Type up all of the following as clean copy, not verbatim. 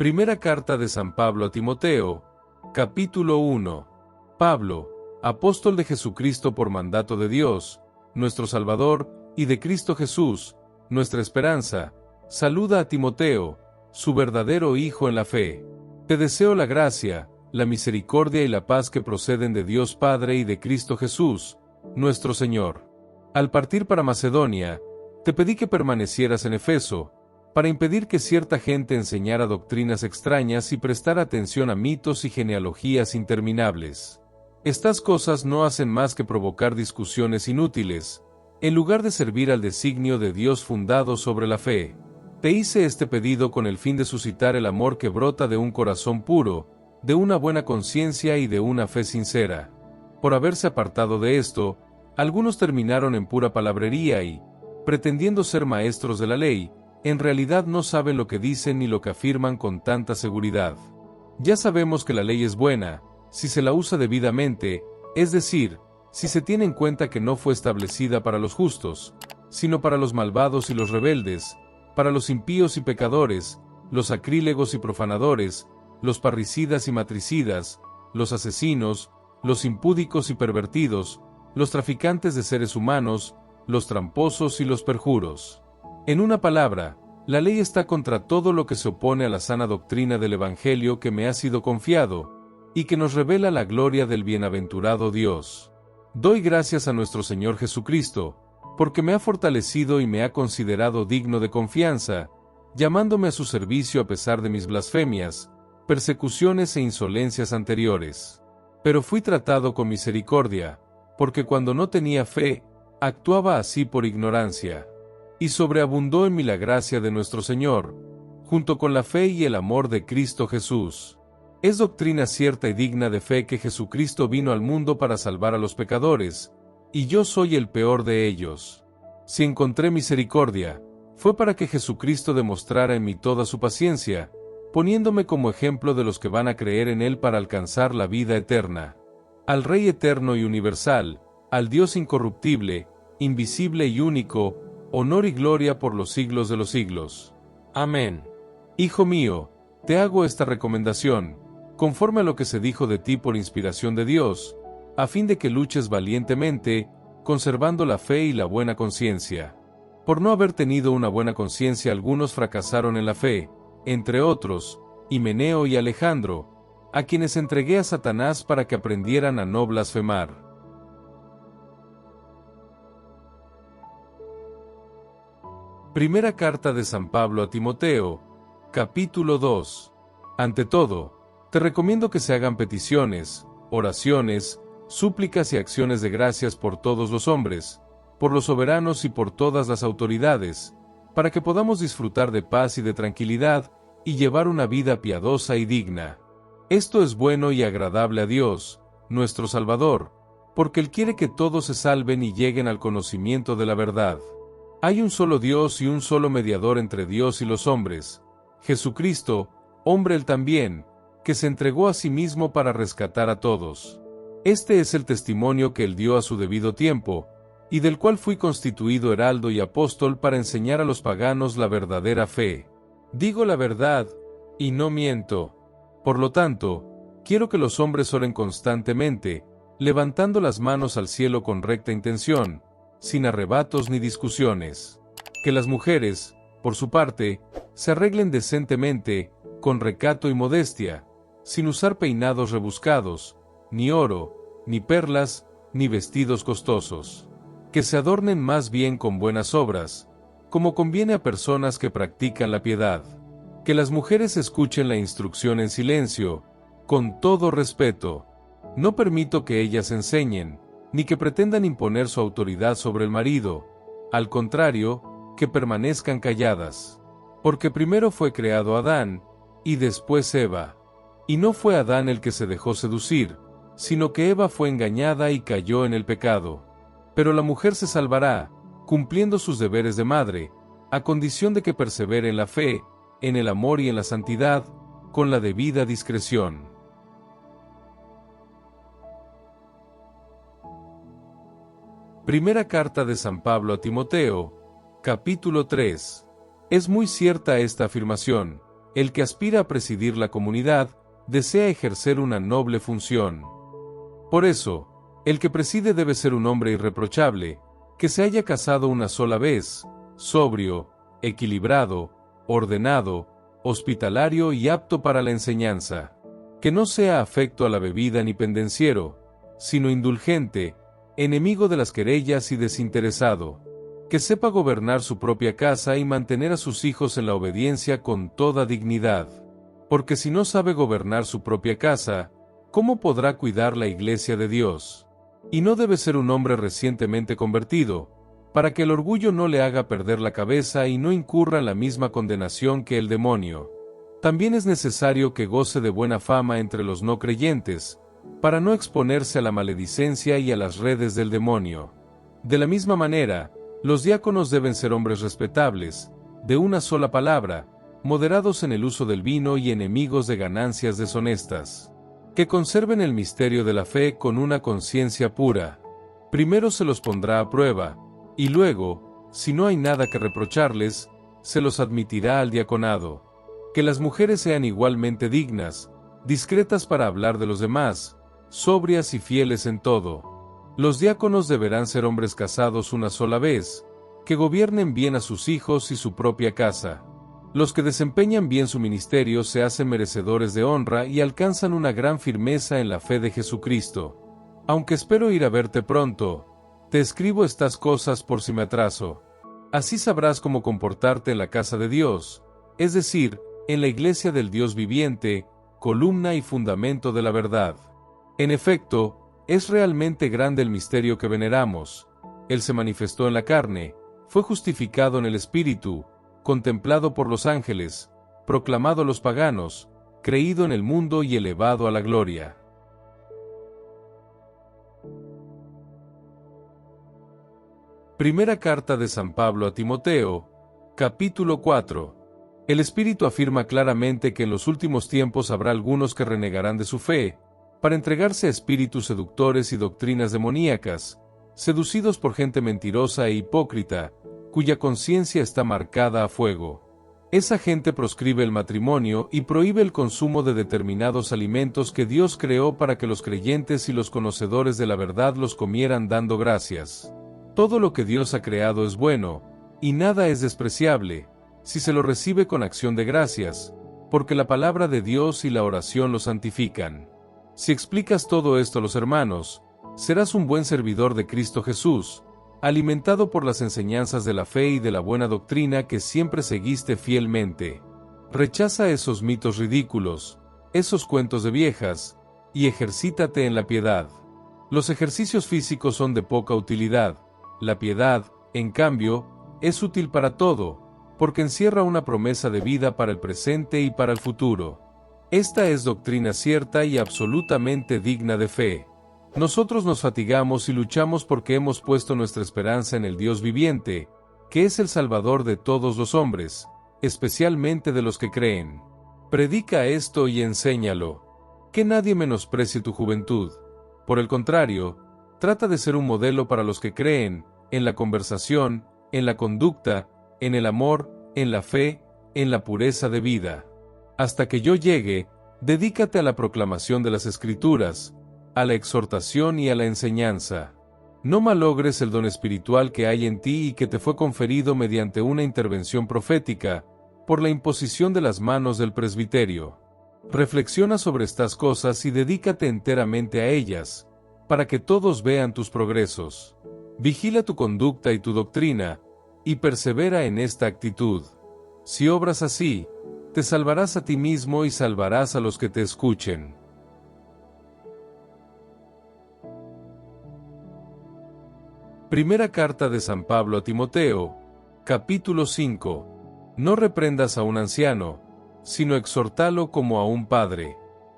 Primera carta de San Pablo a Timoteo, capítulo 1. Pablo, apóstol de Jesucristo por mandato de Dios, nuestro Salvador, y de Cristo Jesús, nuestra esperanza, saluda a Timoteo, su verdadero hijo en la fe. Te deseo la gracia, la misericordia y la paz que proceden de Dios Padre y de Cristo Jesús, nuestro Señor. Al partir para Macedonia, te pedí que permanecieras en Efeso, para impedir que cierta gente enseñara doctrinas extrañas y prestara atención a mitos y genealogías interminables. Estas cosas no hacen más que provocar discusiones inútiles, en lugar de servir al designio de Dios fundado sobre la fe. Te hice este pedido con el fin de suscitar el amor que brota de un corazón puro, de una buena conciencia y de una fe sincera. Por haberse apartado de esto, algunos terminaron en pura palabrería y, pretendiendo ser maestros de la ley, en realidad no saben lo que dicen ni lo que afirman con tanta seguridad. Ya sabemos que la ley es buena, si se la usa debidamente, es decir, si se tiene en cuenta que no fue establecida para los justos, sino para los malvados y los rebeldes, para los impíos y pecadores, los sacrílegos y profanadores, los parricidas y matricidas, los asesinos, los impúdicos y pervertidos, los traficantes de seres humanos, los tramposos y los perjuros. En una palabra, la ley está contra todo lo que se opone a la sana doctrina del Evangelio que me ha sido confiado, y que nos revela la gloria del bienaventurado Dios. Doy gracias a nuestro Señor Jesucristo, porque me ha fortalecido y me ha considerado digno de confianza, llamándome a su servicio a pesar de mis blasfemias, persecuciones e insolencias anteriores. Pero fui tratado con misericordia, porque cuando no tenía fe, actuaba así por ignorancia. Y sobreabundó en mí la gracia de nuestro Señor, junto con la fe y el amor de Cristo Jesús. Es doctrina cierta y digna de fe que Jesucristo vino al mundo para salvar a los pecadores, y yo soy el peor de ellos. Si encontré misericordia, fue para que Jesucristo demostrara en mí toda su paciencia, poniéndome como ejemplo de los que van a creer en Él para alcanzar la vida eterna. Al Rey eterno y universal, al Dios incorruptible, invisible y único, honor y gloria por los siglos de los siglos. Amén. Hijo mío, te hago esta recomendación, conforme a lo que se dijo de ti por inspiración de Dios, a fin de que luches valientemente, conservando la fe y la buena conciencia. Por no haber tenido una buena conciencia, algunos fracasaron en la fe, entre otros, Himeneo y Alejandro, a quienes entregué a Satanás para que aprendieran a no blasfemar. Primera carta de San Pablo a Timoteo, capítulo 2. Ante todo, te recomiendo que se hagan peticiones, oraciones, súplicas y acciones de gracias por todos los hombres, por los soberanos y por todas las autoridades, para que podamos disfrutar de paz y de tranquilidad, y llevar una vida piadosa y digna. Esto es bueno y agradable a Dios, nuestro Salvador, porque Él quiere que todos se salven y lleguen al conocimiento de la verdad. Hay un solo Dios y un solo mediador entre Dios y los hombres, Jesucristo, hombre Él también, que se entregó a sí mismo para rescatar a todos. Este es el testimonio que Él dio a su debido tiempo, y del cual fui constituido heraldo y apóstol para enseñar a los paganos la verdadera fe. Digo la verdad, y no miento. Por lo tanto, quiero que los hombres oren constantemente, levantando las manos al cielo con recta intención, sin arrebatos ni discusiones. Que las mujeres, por su parte, se arreglen decentemente, con recato y modestia, sin usar peinados rebuscados, ni oro, ni perlas, ni vestidos costosos. Que se adornen más bien con buenas obras, como conviene a personas que practican la piedad. Que las mujeres escuchen la instrucción en silencio, con todo respeto. No permito que ellas enseñen, ni que pretendan imponer su autoridad sobre el marido, al contrario, que permanezcan calladas. Porque primero fue creado Adán, y después Eva. Y no fue Adán el que se dejó seducir, sino que Eva fue engañada y cayó en el pecado. Pero la mujer se salvará, cumpliendo sus deberes de madre, a condición de que persevere en la fe, en el amor y en la santidad, con la debida discreción. Primera carta de San Pablo a Timoteo, capítulo 3. Es muy cierta esta afirmación: el que aspira a presidir la comunidad, desea ejercer una noble función. Por eso, el que preside debe ser un hombre irreprochable, que se haya casado una sola vez, sobrio, equilibrado, ordenado, hospitalario y apto para la enseñanza. Que no sea afecto a la bebida ni pendenciero, sino indulgente, enemigo de las querellas y desinteresado. Que sepa gobernar su propia casa y mantener a sus hijos en la obediencia con toda dignidad. Porque si no sabe gobernar su propia casa, ¿cómo podrá cuidar la iglesia de Dios? Y no debe ser un hombre recientemente convertido, para que el orgullo no le haga perder la cabeza y no incurra en la misma condenación que el demonio. También es necesario que goce de buena fama entre los no creyentes, para no exponerse a la maledicencia y a las redes del demonio. De la misma manera, los diáconos deben ser hombres respetables, de una sola palabra, moderados en el uso del vino y enemigos de ganancias deshonestas. Que conserven el misterio de la fe con una conciencia pura. Primero se los pondrá a prueba, y luego, si no hay nada que reprocharles, se los admitirá al diaconado. Que las mujeres sean igualmente dignas, discretas para hablar de los demás, sobrias y fieles en todo. Los diáconos deberán ser hombres casados una sola vez, que gobiernen bien a sus hijos y su propia casa. Los que desempeñan bien su ministerio se hacen merecedores de honra y alcanzan una gran firmeza en la fe de Jesucristo. Aunque espero ir a verte pronto, te escribo estas cosas por si me atraso. Así sabrás cómo comportarte en la casa de Dios, es decir, en la iglesia del Dios viviente, columna y fundamento de la verdad. En efecto, es realmente grande el misterio que veneramos. Él se manifestó en la carne, fue justificado en el Espíritu, contemplado por los ángeles, proclamado a los paganos, creído en el mundo y elevado a la gloria. Primera carta de San Pablo a Timoteo, capítulo 4. El Espíritu afirma claramente que en los últimos tiempos habrá algunos que renegarán de su fe, para entregarse a espíritus seductores y doctrinas demoníacas, seducidos por gente mentirosa e hipócrita, cuya conciencia está marcada a fuego. Esa gente proscribe el matrimonio y prohíbe el consumo de determinados alimentos que Dios creó para que los creyentes y los conocedores de la verdad los comieran dando gracias. Todo lo que Dios ha creado es bueno, y nada es despreciable, si se lo recibe con acción de gracias, porque la palabra de Dios y la oración lo santifican. Si explicas todo esto a los hermanos, serás un buen servidor de Cristo Jesús, alimentado por las enseñanzas de la fe y de la buena doctrina que siempre seguiste fielmente. Rechaza esos mitos ridículos, esos cuentos de viejas, y ejercítate en la piedad. Los ejercicios físicos son de poca utilidad, la piedad, en cambio, es útil para todo, porque encierra una promesa de vida para el presente y para el futuro. Esta es doctrina cierta y absolutamente digna de fe. Nosotros nos fatigamos y luchamos porque hemos puesto nuestra esperanza en el Dios viviente, que es el Salvador de todos los hombres, especialmente de los que creen. Predica esto y enséñalo. Que nadie menosprecie tu juventud. Por el contrario, trata de ser un modelo para los que creen, en la conversación, en la conducta, en el amor, en la fe, en la pureza de vida. Hasta que yo llegue, dedícate a la proclamación de las Escrituras, a la exhortación y a la enseñanza. No malogres el don espiritual que hay en ti y que te fue conferido mediante una intervención profética, por la imposición de las manos del presbiterio. Reflexiona sobre estas cosas y dedícate enteramente a ellas, para que todos vean tus progresos. Vigila tu conducta y tu doctrina, y persevera en esta actitud. Si obras así, te salvarás a ti mismo y salvarás a los que te escuchen. Primera carta de San Pablo a Timoteo, capítulo 5. No reprendas a un anciano, sino exhortalo como a un padre.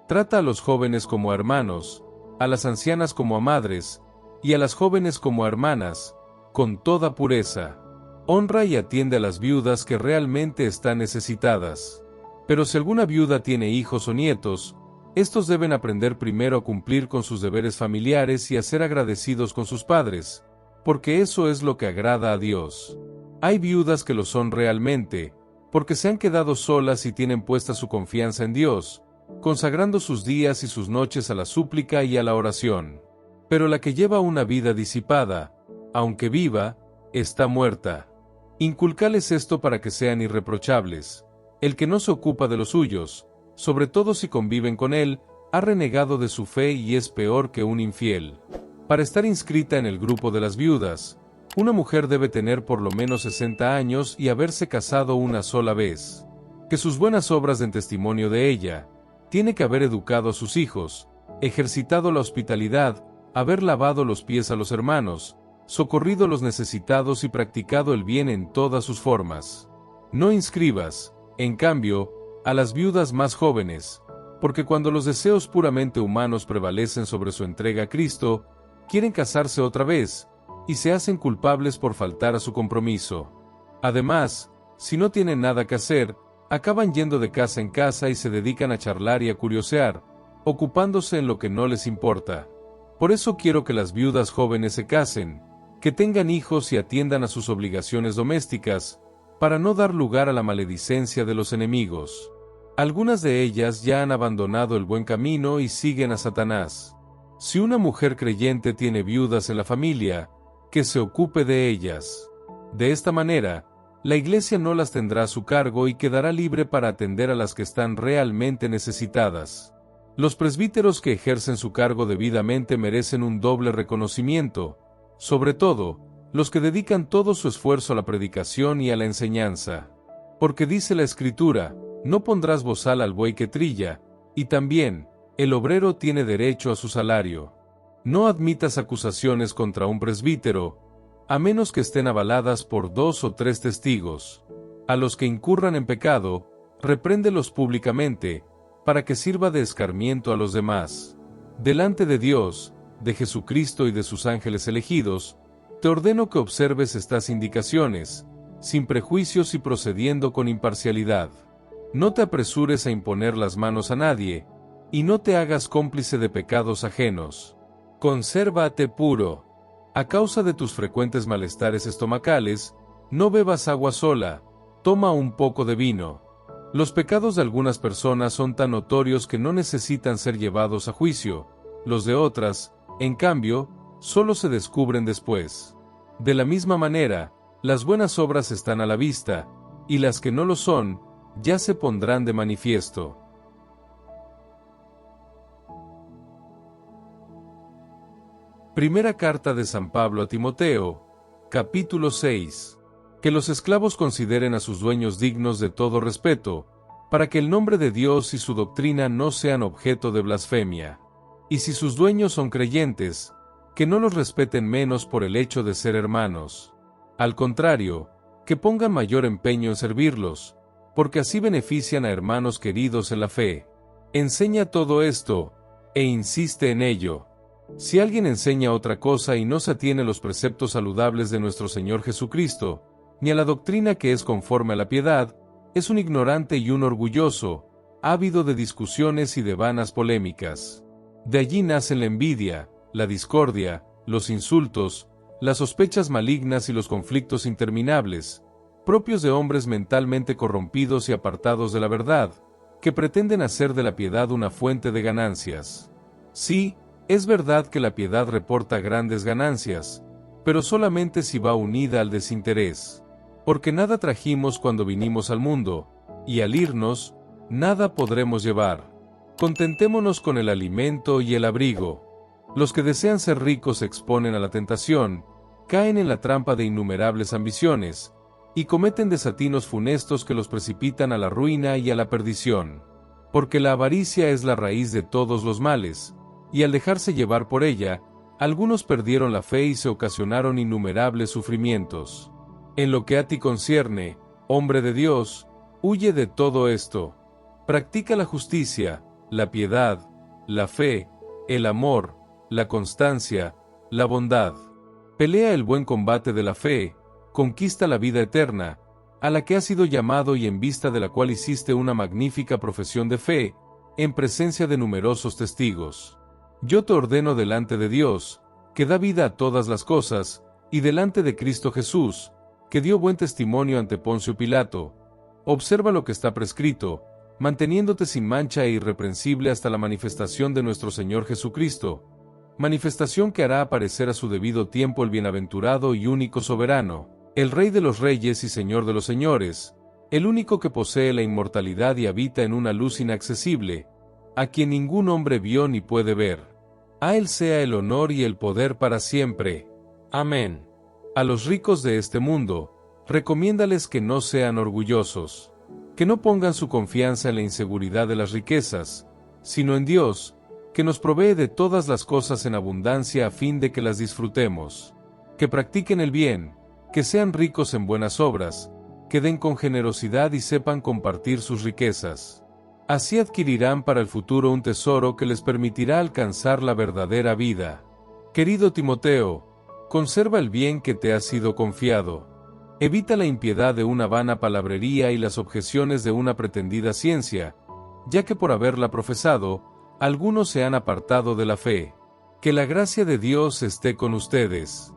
Trata a los jóvenes como a hermanos, a las ancianas como a madres, y a las jóvenes como a hermanas, con toda pureza. Honra y atiende a las viudas que realmente están necesitadas. Pero si alguna viuda tiene hijos o nietos, estos deben aprender primero a cumplir con sus deberes familiares y a ser agradecidos con sus padres, porque eso es lo que agrada a Dios. Hay viudas que lo son realmente, porque se han quedado solas y tienen puesta su confianza en Dios, consagrando sus días y sus noches a la súplica y a la oración. Pero la que lleva una vida disipada, aunque viva, está muerta. Inculcales esto para que sean irreprochables. El que no se ocupa de los suyos, sobre todo si conviven con él, ha renegado de su fe y es peor que un infiel. Para estar inscrita en el grupo de las viudas, una mujer debe tener por lo menos 60 años y haberse casado una sola vez. Que sus buenas obras den testimonio de ella. Tiene que haber educado a sus hijos, ejercitado la hospitalidad, haber lavado los pies a los hermanos, socorrido a los necesitados y practicado el bien en todas sus formas. No inscribas, en cambio, a las viudas más jóvenes, porque cuando los deseos puramente humanos prevalecen sobre su entrega a Cristo, quieren casarse otra vez, y se hacen culpables por faltar a su compromiso. Además, si no tienen nada que hacer, acaban yendo de casa en casa y se dedican a charlar y a curiosear, ocupándose en lo que no les importa. Por eso quiero que las viudas jóvenes se casen, que tengan hijos y atiendan a sus obligaciones domésticas, para no dar lugar a la maledicencia de los enemigos. Algunas de ellas ya han abandonado el buen camino y siguen a Satanás. Si una mujer creyente tiene viudas en la familia, que se ocupe de ellas. De esta manera, la Iglesia no las tendrá a su cargo y quedará libre para atender a las que están realmente necesitadas. Los presbíteros que ejercen su cargo debidamente merecen un doble reconocimiento, sobre todo, los que dedican todo su esfuerzo a la predicación y a la enseñanza. Porque dice la Escritura, no pondrás bozal al buey que trilla, y también, el obrero tiene derecho a su salario. No admitas acusaciones contra un presbítero, a menos que estén avaladas por 2 o 3 testigos. A los que incurran en pecado, repréndelos públicamente, para que sirva de escarmiento a los demás. Delante de Dios, de Jesucristo y de sus ángeles elegidos, te ordeno que observes estas indicaciones, sin prejuicios y procediendo con imparcialidad. No te apresures a imponer las manos a nadie, y no te hagas cómplice de pecados ajenos. Consérvate puro. A causa de tus frecuentes malestares estomacales, no bebas agua sola, toma un poco de vino. Los pecados de algunas personas son tan notorios que no necesitan ser llevados a juicio, los de otras, en cambio, solo se descubren después. De la misma manera, las buenas obras están a la vista, y las que no lo son, ya se pondrán de manifiesto. Primera carta de San Pablo a Timoteo, capítulo 6. Que los esclavos consideren a sus dueños dignos de todo respeto, para que el nombre de Dios y su doctrina no sean objeto de blasfemia. Y si sus dueños son creyentes, que no los respeten menos por el hecho de ser hermanos. Al contrario, que pongan mayor empeño en servirlos, porque así benefician a hermanos queridos en la fe. Enseña todo esto, e insiste en ello. Si alguien enseña otra cosa y no se atiene a los preceptos saludables de nuestro Señor Jesucristo, ni a la doctrina que es conforme a la piedad, es un ignorante y un orgulloso, ávido de discusiones y de vanas polémicas. De allí nacen la envidia, la discordia, los insultos, las sospechas malignas y los conflictos interminables, propios de hombres mentalmente corrompidos y apartados de la verdad, que pretenden hacer de la piedad una fuente de ganancias. Sí, es verdad que la piedad reporta grandes ganancias, pero solamente si va unida al desinterés. Porque nada trajimos cuando vinimos al mundo, y al irnos, nada podremos llevar. Contentémonos con el alimento y el abrigo. Los que desean ser ricos se exponen a la tentación, caen en la trampa de innumerables ambiciones, y cometen desatinos funestos que los precipitan a la ruina y a la perdición. Porque la avaricia es la raíz de todos los males, y al dejarse llevar por ella, algunos perdieron la fe y se ocasionaron innumerables sufrimientos. En lo que a ti concierne, hombre de Dios, huye de todo esto. Practica la justicia, la piedad, la fe, el amor, la constancia, la bondad. Pelea el buen combate de la fe, conquista la vida eterna, a la que has sido llamado y en vista de la cual hiciste una magnífica profesión de fe, en presencia de numerosos testigos. Yo te ordeno delante de Dios, que da vida a todas las cosas, y delante de Cristo Jesús, que dio buen testimonio ante Poncio Pilato, Observa lo que está prescrito, manteniéndote sin mancha e irreprensible hasta la manifestación de nuestro Señor Jesucristo, manifestación que hará aparecer a su debido tiempo el bienaventurado y único soberano, el Rey de los reyes y Señor de los señores, el único que posee la inmortalidad y habita en una luz inaccesible, a quien ningún hombre vio ni puede ver. A Él sea el honor y el poder para siempre. Amén. A los ricos de este mundo, recomiéndales que no sean orgullosos, que no pongan su confianza en la inseguridad de las riquezas, sino en Dios, que nos provee de todas las cosas en abundancia a fin de que las disfrutemos, que practiquen el bien, que sean ricos en buenas obras, que den con generosidad y sepan compartir sus riquezas. Así adquirirán para el futuro un tesoro que les permitirá alcanzar la verdadera vida. Querido Timoteo, conserva el bien que te ha sido confiado. Evita la impiedad de una vana palabrería y las objeciones de una pretendida ciencia, ya que por haberla profesado, algunos se han apartado de la fe. Que la gracia de Dios esté con ustedes.